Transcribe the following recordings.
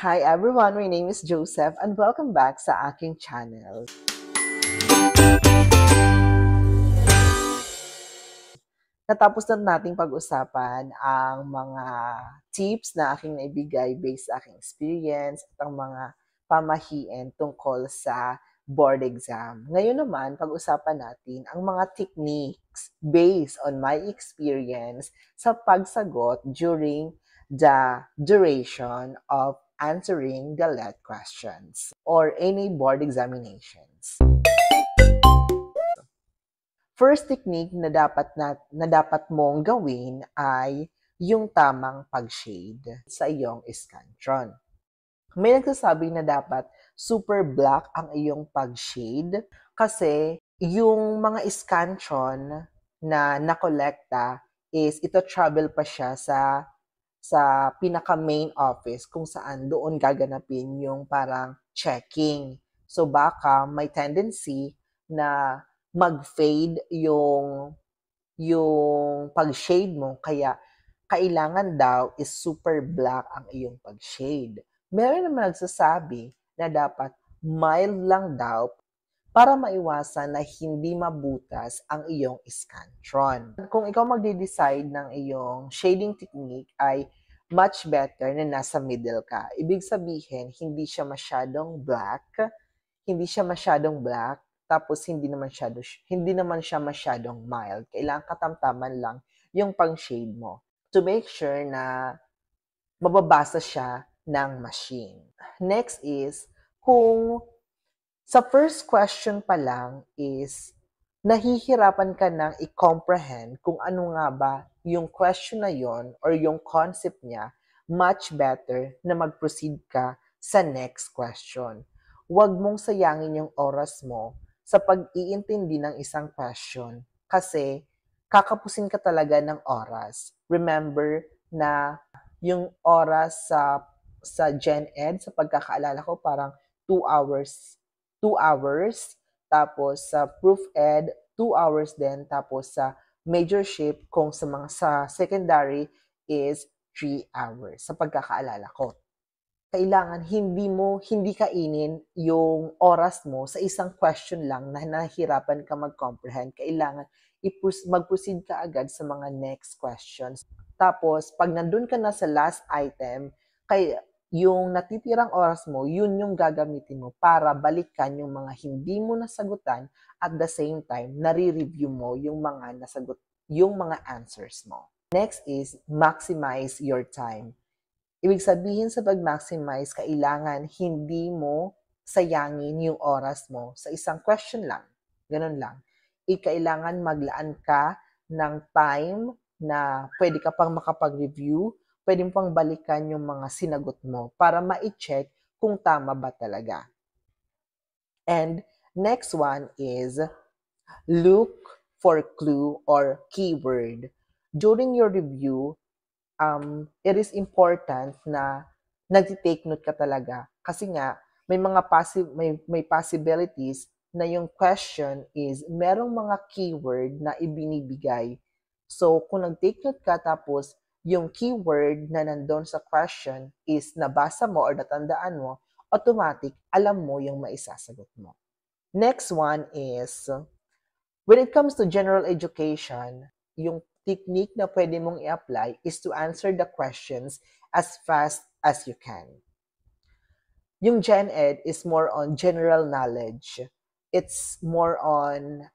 Hi everyone, my name is Joseph and welcome back sa aking channel. Natapos na nating pag-usapan ang mga tips na aking naibigay based sa aking experience at ang mga pamahiin tungkol sa board exam. Ngayon naman, pag-usapan natin ang mga techniques based on my experience sa pagsagot during the duration of answering the LET questions or any board examinations. First technique na dapat mong gawin ay yung tamang pag-shade sa iyong scantron. May nagsasabi na dapat super black ang iyong pag-shade kasi yung mga scantron na nakolekta is ito travel pa siya sa pinaka main office kung saan doon gaganapin yung parang checking. So baka may tendency na mag-fade yung pag-shade mo, kaya kailangan daw is super black ang iyong pag-shade. Meron naman nagsasabi na dapat mild lang daw para maiwasan na hindi mabutas ang iyong scantron. Kung ikaw magde-decide ng iyong shading technique ay much better na nasa middle ka. Ibig sabihin, hindi siya masyadong black, tapos hindi naman siya masyadong mild. Kailangan katamtaman lang yung pang-shade mo to make sure na mababasa siya ng machine. Next is, kung sa first question pa lang is nahihirapan ka nang i-comprehend kung ano nga ba yung question na yon or yung concept niya, much better na mag-proceed ka sa next question. Huwag mong sayangin yung oras mo sa pag-iintindi ng isang question kasi kakapusin ka talaga ng oras. Remember na yung oras sa Gen Ed, sa pagkakaalala ko, parang 2 hours. 2 hours. Tapos sa Proof Ed, 2 hours din. Tapos sa Majorship, kung sa secondary, is 3 hours. Sa pagkakaalala ko. Kailangan hindi kainin yung oras mo sa isang question lang na nahihirapan ka mag-comprehend. Kailangan mag-proceed ka agad sa mga next questions. Tapos, pag nandun ka na sa last item, yung natitirang oras mo, yun yung gagamitin mo para balikan yung mga hindi mo nasagutan at the same time, nare-review mo yung mga yung mga answers mo. Next is maximize your time. Ibig sabihin sa pag-maximize, kailangan hindi mo sayangin yung oras mo sa isang question lang. Ganun lang. Kailangan maglaan ka ng time na pwede ka pang makapag-review, pwede pang balikan yung mga sinagot mo para ma-check kung tama ba talaga. And next one is look for clue or keyword. During your review, it is important na nag-take note ka talaga kasi nga may possibilities na yung question is merong mga keyword na ibinibigay. So, kung nag-take note ka tapos yung keyword na nandun sa question is nabasa mo or natandaan mo, automatic, alam mo yung maisasagot mo. Next one is, when it comes to general education, yung technique na pwede mong i-apply is to answer the questions as fast as you can. Yung Gen Ed is more on general knowledge. It's more on,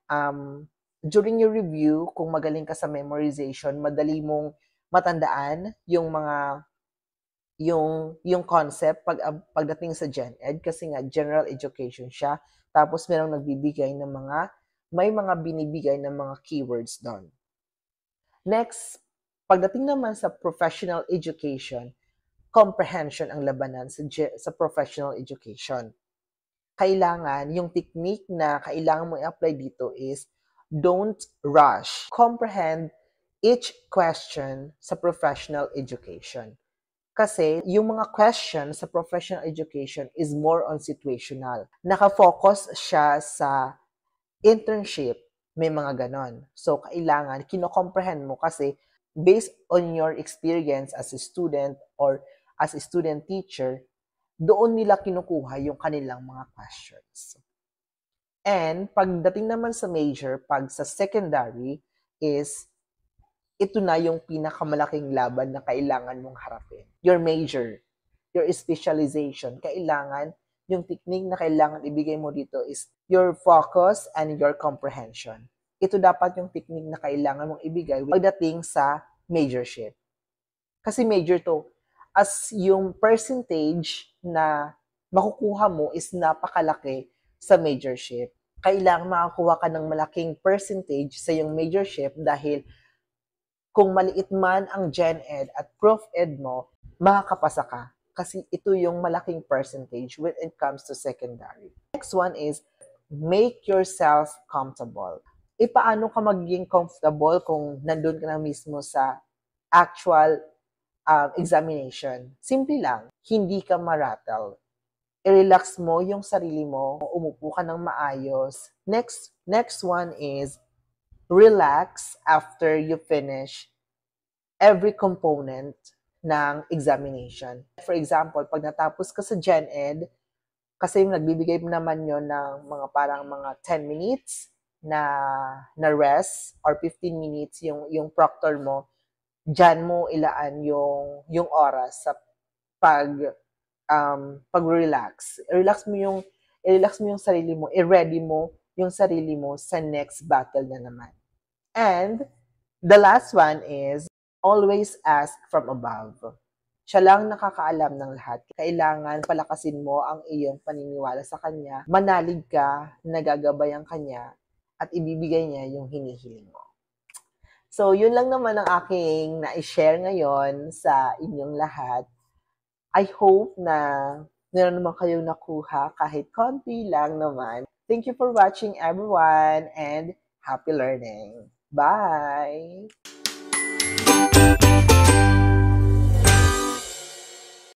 during your review, kung magaling ka sa memorization, madali mong matandaan yung yung concept pagdating sa Gen Ed kasi nga general education siya. Tapos merong may mga binibigay ng mga keywords doon. Next, pagdating naman sa professional education, comprehension ang labanan sa professional education. Kailangan, yung technique na kailangan mo i-apply dito is don't rush. Comprehend each question sa professional education. Kasi yung mga question sa professional education is more on situational. Nakafocus siya sa internship, may mga ganon. So, kailangan, kino-comprehend mo kasi based on your experience as a student or as a student teacher, doon nila kinukuha yung kanilang mga questions. And pagdating naman sa major, pag sa secondary is ito na yung pinakamalaking laban na kailangan mong harapin. Your major, your specialization, kailangan yung technique na kailangan ibigay mo dito is your focus and your comprehension. Ito dapat yung technique na kailangan mong ibigay pagdating sa majorship. Kasi major to, as yung percentage na makukuha mo is napakalaki sa majorship. Kailangan makakuha ka ng malaking percentage sa yung majorship dahil kung maliit man ang Gen Ed at Prof Ed mo, makakapasa ka. Kasi ito yung malaking percentage when it comes to secondary. Next one is, make yourself comfortable. Paano ka magiging comfortable kung nandun ka na mismo sa actual examination? Simple lang, hindi ka marattle. I-relax mo yung sarili mo, umupo ka ng maayos. Next one is, relax after you finish every component ng examination. For example, pag natapos ka sa Gen Ed, kasi nagbibigay naman yon ng mga parang mga 10 minutes na rest or 15 minutes yung proctor mo, dyan mo ilaan yung oras sa pag-relax. I-relax mo yung sarili mo, i-ready mo yung sarili mo sa next battle na naman. And the last one is, always ask from above. Siya lang nakakaalam ng lahat. Kailangan palakasin mo ang iyong paniniwala sa Kanya, manalig ka, nagagabayan Kanya, at ibibigay niya yung hinihiling mo. So, yun lang naman ang aking na-share ngayon sa inyong lahat. I hope na meron naman kayong nakuha kahit konti lang naman. Thank you for watching everyone and happy learning. Bye!